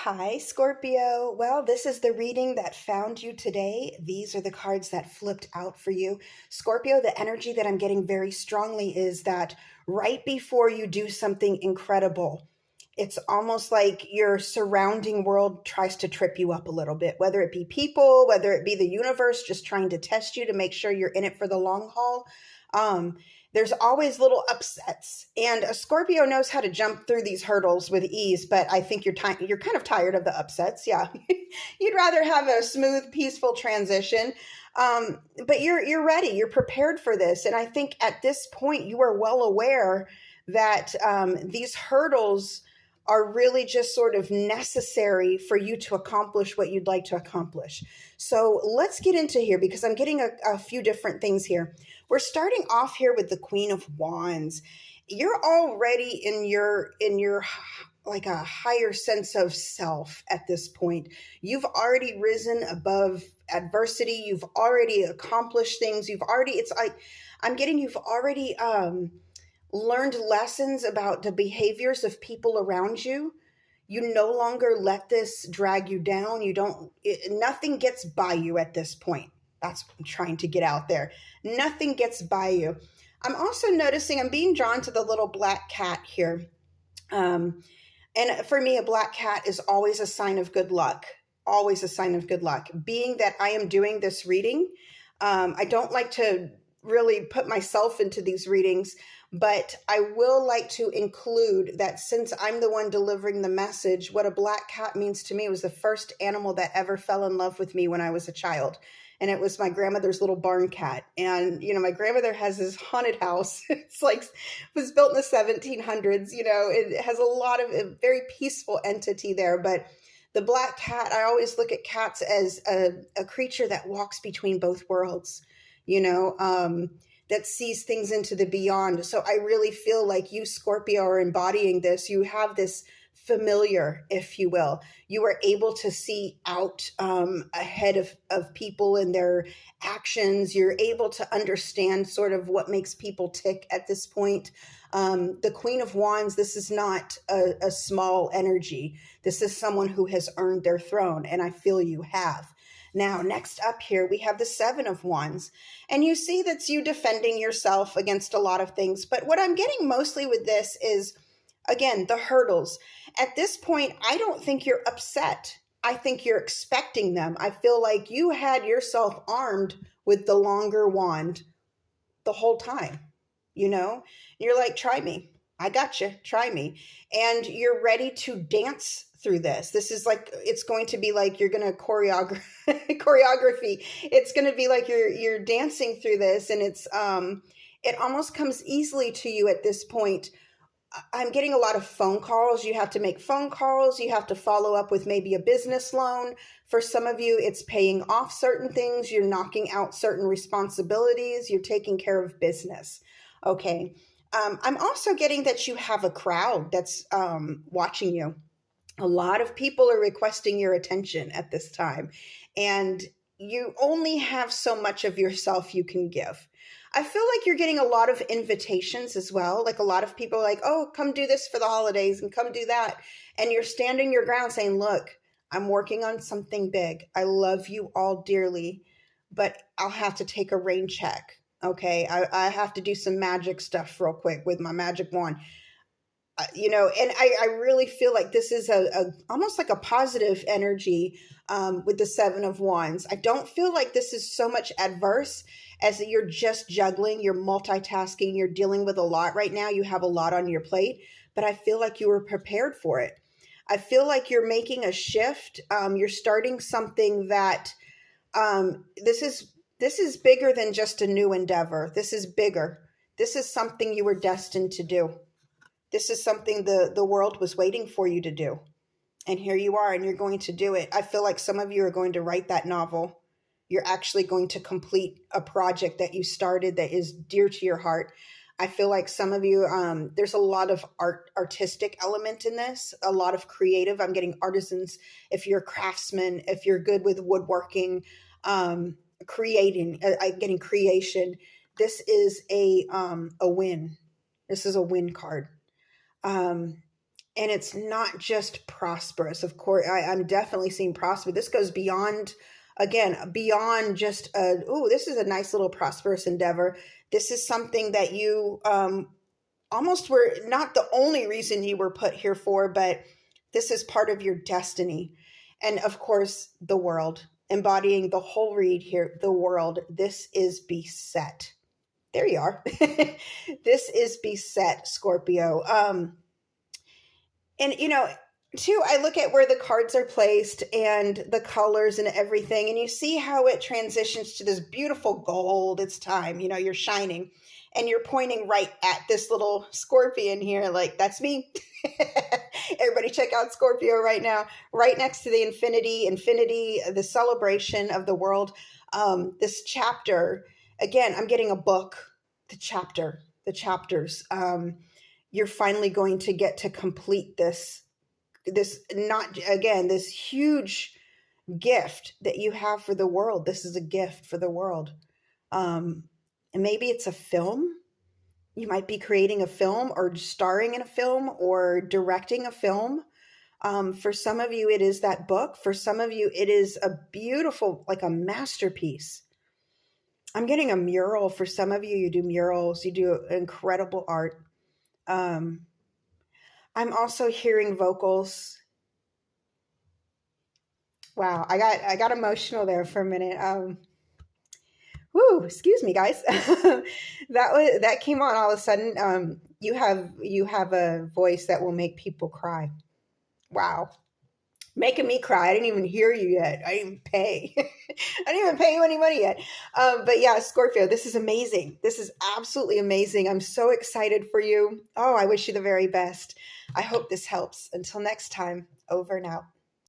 Hi, Scorpio. Well, this is the reading that found you today. These are the cards that flipped out for you. Scorpio, the energy that I'm getting very strongly is that right before you do something incredible, it's almost like your surrounding world tries to trip you up a little bit, whether it be people, whether it be the universe just trying to test you to make sure you're in it for the long haul. Um, there's always little upsets, and a Scorpio knows how to jump through these hurdles with ease. But I think you're kind of tired of the upsets. Yeah, you'd rather have a smooth, peaceful transition. But you're ready. You're prepared for this, and I think at this point you are well aware that these hurdles are really just sort of necessary for you to accomplish what you'd like to accomplish. So let's get into here because I'm getting a few different things here. We're starting off here with the Queen of Wands. You're already in your like a higher sense of self at this point. You've already risen above adversity. You've already accomplished things. It's like I'm getting you've already learned lessons about the behaviors of people around you. You no longer let this drag you down. Nothing gets by you at this point. That's what I'm trying to get out there. Nothing gets by you. I'm also noticing I'm being drawn to the little black cat here. Um, and for me, a black cat is always a sign of good luck, always a sign of good luck. Being that I am doing this reading, I don't like to really put myself into these readings, but I will like to include that since I'm the one delivering the message, what a black cat means to me was the first animal that ever fell in love with me when I was a child. And it was my grandmother's little barn cat. And, my grandmother has this haunted house. It's like, it was built in the 1700s. It has a very peaceful entity there. But the black cat, I always look at cats as a creature that walks between both worlds, that sees things into the beyond. So I really feel like you, Scorpio, are embodying this. You have this familiar, if you will. You are able to see out ahead of people and their actions. You're able to understand sort of what makes people tick at this point. The Queen of Wands, this is not a small energy. This is someone who has earned their throne, and I feel you have. Now, next up here, we have the Seven of Wands. And you see that's you defending yourself against a lot of things. But what I'm getting mostly with this is, again, the hurdles. At this point, I don't think you're upset. I think you're expecting them. I feel like you had yourself armed with the longer wand the whole time, You're like, try me. I got you. Try me. And you're ready to dance through this. This is like, it's going to be like you're going to choreography. It's going to be like you're dancing through this, and it almost comes easily to you at this point. I'm getting a lot of phone calls. You have to make phone calls. You have to follow up with maybe a business loan. For some of you, it's paying off certain things. You're knocking out certain responsibilities. You're taking care of business. Okay. I'm also getting that you have a crowd that's watching you. A lot of people are requesting your attention at this time, and you only have so much of yourself you can give. I feel like you're getting a lot of invitations as well. Like a lot of people are like, oh, come do this for the holidays and come do that. And you're standing your ground saying, look, I'm working on something big. I love you all dearly, but I'll have to take a rain check. Okay. I have to do some magic stuff real quick with my magic wand. And I really feel like this is a almost like a positive energy with the Seven of Wands. I don't feel like this is so much adverse as that you're just juggling, you're multitasking, you're dealing with a lot right now. You have a lot on your plate, but I feel like you were prepared for it. I feel like you're making a shift. You're starting something that this is bigger than just a new endeavor. This is bigger. This is something you were destined to do. This is something the world was waiting for you to do. And here you are, and you're going to do it. I feel like some of you are going to write that novel. You're actually going to complete a project that you started that is dear to your heart. I feel like some of you, there's a lot of artistic element in this, a lot of creative. I'm getting artisans. If you're a craftsman, if you're good with woodworking, creating, getting creation. This is a win. This is a win card. And it's not just prosperous. Of course, I'm definitely seeing prosper. This goes beyond, again, beyond just this is a nice little prosperous endeavor. This is something that you almost were not the only reason you were put here for, but this is part of your destiny. And of course, the world, embodying the whole read here, the world. This is beset. There you are. This is beset, Scorpio. And too, I look at where the cards are placed and the colors and everything, and you see how it transitions to this beautiful gold. It's time, you're shining, and you're pointing right at this little scorpion here, like, that's me. Everybody check out Scorpio right now, right next to the infinity, the celebration of the world. This chapter, again, I'm getting a book, the chapters. You're finally going to get to complete this not, again, this huge gift that you have for the world. This is a gift for the world. And maybe it's a film. You might be creating a film or starring in a film or directing a film. For some of you, it is that book. For some of you, it is a beautiful, like a masterpiece. I'm getting a mural. For some of you, you do murals, you do incredible art. I'm also hearing vocals. Wow, I got emotional there for a minute. Excuse me, guys. that came on all of a sudden. You have a voice that will make people cry. Wow. Making me cry. I didn't even hear you yet. I didn't even pay. I didn't even pay you any money yet. But yeah, Scorpio, this is amazing. This is absolutely amazing. I'm so excited for you. Oh, I wish you the very best. I hope this helps. Until next time, over and out.